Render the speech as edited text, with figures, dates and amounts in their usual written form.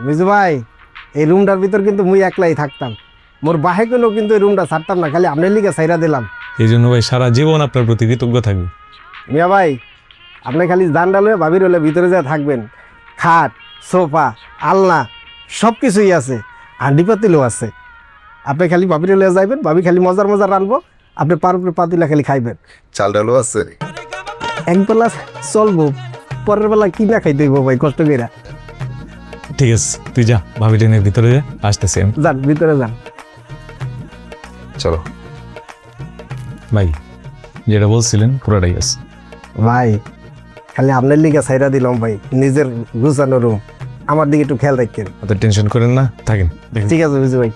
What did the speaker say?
বুঝু ভাই, এই রুমটার ভিতর কিন্তু মুই একলাই থাকতাম, মোর বাহে কোনো কিন্তু এই রুমটা ছাড়তাম না, খালি আপনার লিগে ছাইরা দিলাম। এই জন্য ভাই সারা জীবন আপনার প্রতি কৃতজ্ঞ থাকবে। মিয়া ভাই, আপনি খালি জানডাল হয়ে ভাবির হলে ভিতরে যা থাকবেন, খাট, সোফা, আলনা সব কিছুই আছে, হান্ডি পাতিলও আছে। আপনি খালি ভাবির হলে যাইবেন, ভাবি খালি মজার মজার রানবো, আপনি পার উপরে পাতিলা খালি খাইবেন। চাল ডালও আছে। একবেলা চলবো, পরের বেলা কি না খাইতে হইব ভাই কষ্ট কইরা। ঠিক আছে, তুই যা ভাবি টেনের ভিতরে যা, আসতেছি আমি। যান ভিতরে যান। চলো ভাই যেটা বলছিলেন পুরোটাই আছে। ভাই খালি আপনার লিগে ছাইরা দিলাম ভাই, নিজের গুছানো রুম, আমার দিকে একটু খেয়াল রাখেন। অত টেনশন করেন না, থাকেন। ঠিক আছে বুঝি ভাই।